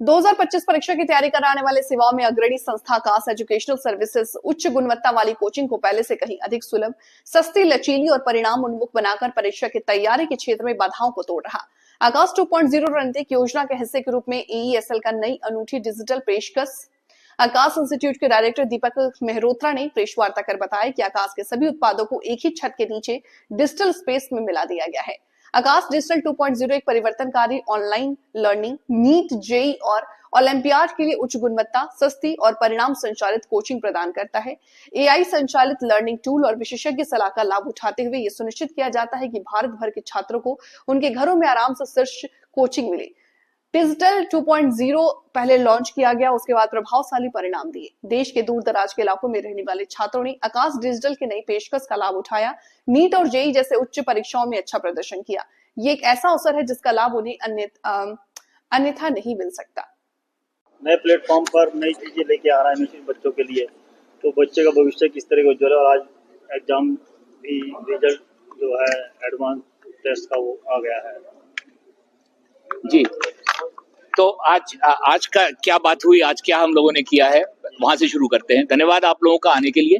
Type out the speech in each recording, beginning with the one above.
2025 परीक्षा की तैयारी कराने वाले सेवाओं में अग्रणी संस्था आकाश एजुकेशनल सर्विसेज उच्च गुणवत्ता वाली कोचिंग को पहले से कहीं अधिक सुलभ, सस्ती, लचीली और परिणाम उन्मुख बनाकर परीक्षा की तैयारी के क्षेत्र में बाधाओं को तोड़ रहा। आकाश 2.0 रणनीतिक योजना के हिस्से के रूप में AESL का नई अनूठी डिजिटल पेशकश। आकाश इंस्टीट्यूट के डायरेक्टर दीपक मेहरोत्रा ने प्रेस वार्ता कर बताया कि आकाश के सभी उत्पादों को एक ही छत के नीचे डिजिटल स्पेस में मिला दिया गया है। आकाश डिजिटल 2.0 एक परिवर्तनकारी ऑनलाइन लर्निंग, नीट, जेई और ओलंपियाड के लिए उच्च गुणवत्ता, सस्ती और परिणाम संचालित कोचिंग प्रदान करता है। AI संचालित लर्निंग टूल और विशेषज्ञ सलाह का लाभ उठाते हुए यह सुनिश्चित किया जाता है कि भारत भर के छात्रों को उनके घरों में आराम से शीर्ष कोचिंग मिले। डिजिटल 2.0 पहले लॉन्च किया गया, उसके बाद प्रभावशाली परिणाम दिए। देश के दूर दराज के इलाकों में रहने वाले छात्रों ने आकाश डिजिटल के नई पेशकश का लाभ उठाया। नीट और जेई जैसे उच्च परीक्षाओं में अच्छा प्रदर्शन किया। ये एक ऐसा अवसर है जिसका लाभ उन्हें अन्यथा नहीं मिल सकता। नए प्लेटफॉर्म पर नई चीजें लेके आ रहा है बच्चों के लिए, तो बच्चे का भविष्य किस तरह का उज्जवल है। और आज एग्जाम भी रिजल्ट जो है एडवांस टेस्ट का वो आ गया है जी। तो आज का क्या बात हुई, आज क्या हम लोगों ने किया है, वहां से शुरू करते हैं। धन्यवाद आप लोगों का आने के लिए।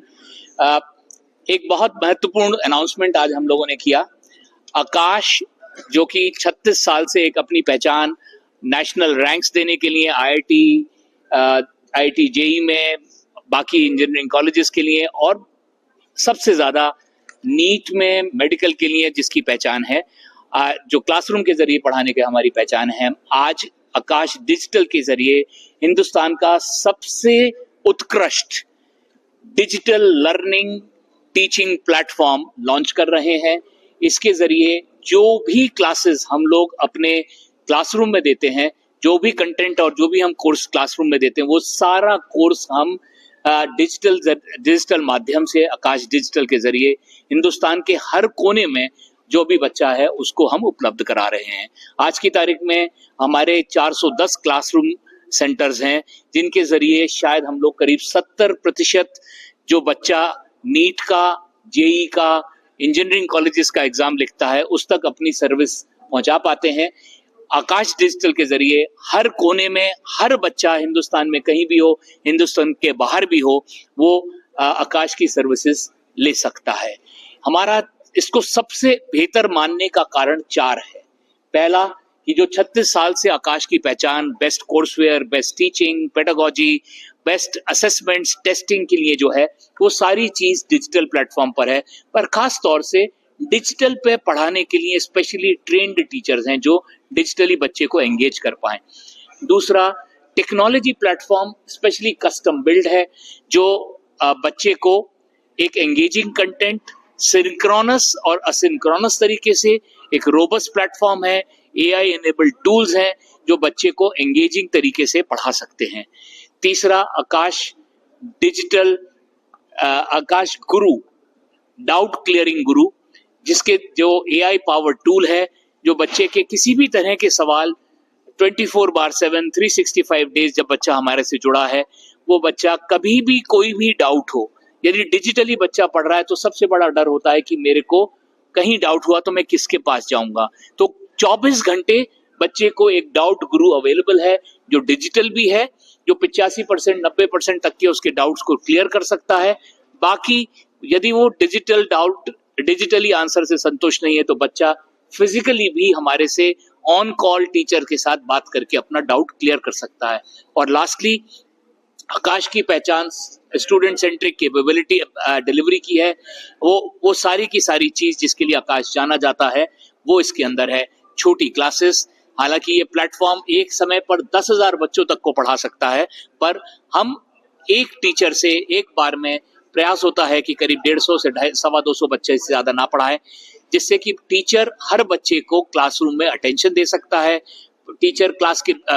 एक बहुत महत्वपूर्ण अनाउंसमेंट आज हम लोगों ने किया। आकाश जो कि 36 साल से एक अपनी पहचान नेशनल रैंक्स देने के लिए IIT जेई में, बाकी इंजीनियरिंग कॉलेजेस के लिए और सबसे ज्यादा नीट में, मेडिकल के लिए जिसकी पहचान है, जो क्लासरूम के जरिए पढ़ाने के हमारी पहचान है, आज आकाश डिजिटल के जरिए हिंदुस्तान का सबसे उत्कृष्ट digital learning teaching platform launch कर रहे हैं। इसके जरिए जो भी क्लासेस हम लोग अपने क्लासरूम में देते हैं, जो भी कंटेंट और जो भी हम कोर्स क्लासरूम में देते हैं, वो सारा कोर्स हम डिजिटल माध्यम से आकाश डिजिटल के जरिए हिंदुस्तान के हर कोने में जो भी बच्चा है उसको हम उपलब्ध करा रहे हैं। आज की तारीख में हमारे 410 क्लासरूम सेंटर्स हैं, जिनके जरिए शायद हम लोग करीब 70% जो बच्चा नीट का, जेई का, इंजीनियरिंग कॉलेजेस का एग्जाम लिखता है उस तक अपनी सर्विस पहुंचा पाते हैं। आकाश डिजिटल के जरिए हर कोने में हर बच्चा हिंदुस्तान में कहीं भी हो, हिंदुस्तान के बाहर भी हो, वो आकाश की सर्विसेज ले सकता है। हमारा इसको सबसे बेहतर मानने का कारण 4 है। पहला कि जो 36 साल से आकाश की पहचान best courseware, best teaching, pedagogy, best assessments, testing के लिए जो है, वो सारी चीज डिजिटल प्लेटफॉर्म पर है। पर खास तौर से डिजिटल पे पढ़ाने के लिए स्पेशली ट्रेन्ड टीचर्स हैं जो डिजिटली बच्चे को एंगेज कर पाए। दूसरा, technology platform specially custom build है, जो बच्चे को एक एंगेजिंग कंटेंट सिंक्रोनस और असिंक्रोनस तरीके से एक रोबस्ट प्लेटफॉर्म है। AI एनेबल्ड टूल्स हैं जो बच्चे को एंगेजिंग तरीके से पढ़ा सकते हैं। तीसरा, आकाश डिजिटल आकाश गुरु, डाउट क्लियरिंग गुरु, जिसके जो AI पावर टूल है, जो बच्चे के किसी भी तरह के सवाल 24/7 365 डेज जब बच्चा हमारे से जुड़ा है, वो बच्चा कभी भी कोई भी डाउट हो, यदि डिजिटली बच्चा पढ़ रहा है तो सबसे बड़ा डर होता है कि मेरे को कहीं डाउट हुआ तो मैं किसके पास जाऊंगा। तो 24 घंटे बच्चे को एक डाउट गुरु अवेलेबल है, जो डिजिटल भी है, जो 85% 90% तक के उसके डाउट्स को क्लियर कर सकता है। बाकी यदि वो डिजिटली आंसर से संतुष्ट नहीं है तो बच्चा फिजिकली भी हमारे से ऑन कॉल टीचर के साथ बात करके अपना डाउट क्लियर कर सकता है। और लास्टली, आकाश की पहचान स्टूडेंट सेंट्रिक कैपेबिलिटी डिलीवरी की है। वो सारी की सारी चीज जिसके लिए आकाश जाना जाता है वो इसके अंदर है। छोटी क्लासेस, हालांकि ये प्लेटफॉर्म एक समय पर 10,000 बच्चों तक को पढ़ा सकता है, पर हम एक टीचर से एक बार में प्रयास होता है कि करीब 150 से 250 बच्चे से ज्यादा ना पढ़ाए, जिससे कि टीचर हर बच्चे को क्लासरूम में अटेंशन दे सकता है। टीचर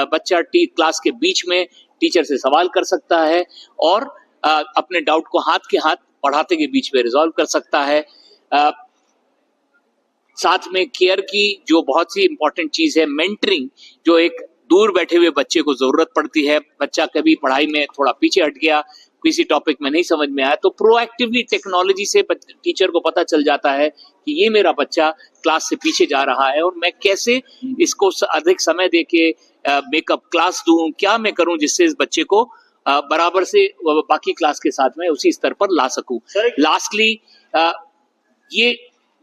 बच्चा क्लास के बीच में टीचर से सवाल कर सकता है और अपने डाउट को हाथ के हाथ पढ़ाते के बीच में रिजॉल्व कर सकता है। साथ में केयर की जो बहुत सी इंपॉर्टेंट चीज है, मेंटरिंग, जो एक दूर बैठे हुए बच्चे को जरूरत पड़ती है। बच्चा कभी पढ़ाई में थोड़ा पीछे हट गया, किसी टॉपिक में नहीं समझ में आया तो प्रोएक्टिवली टेक्नोलॉजी से टीचर को पता चल जाता है कि ये मेरा बच्चा क्लास से पीछे जा रहा है और मैं कैसे इसको अधिक समय देके मेकअप क्लास दूं, क्या मैं करूं जिससे इस बच्चे को बराबर से बाकी क्लास के साथ में उसी स्तर पर ला सकूं। लास्टली ये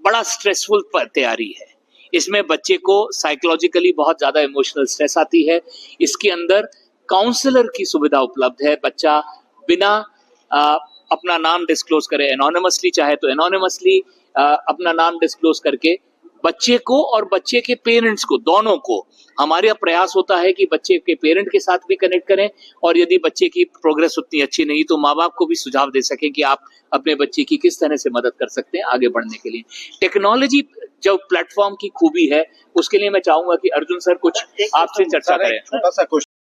बड़ा स्ट्रेसफुल तैयारी है, इसमें बच्चे को साइकोलॉजिकली बहुत ज्यादा इमोशनल स्ट्रेस आती है। इसके अंदर काउंसलर की सुविधा उपलब्ध है, बच्चा बिना अपना नाम डिस्क्लोज करे, एनोनिमसली चाहे तो एनोनिमसली अपना नाम डिस्क्लोज करके बच्चे को और बच्चे के पेरेंट्स को, दोनों को, हमारा प्रयास होता है कि बच्चे के पेरेंट के साथ भी कनेक्ट करें और यदि बच्चे की प्रोग्रेस उतनी अच्छी नहीं तो माँ बाप को भी सुझाव दे सकें कि आप अपने बच्चे की किस तरह से मदद कर सकते हैं आगे बढ़ने के लिए। टेक्नोलॉजी जो प्लेटफॉर्म की खूबी है उसके लिए मैं चाहूंगा कि अर्जुन सर कुछ आपसे चर्चा करें। छोटा सा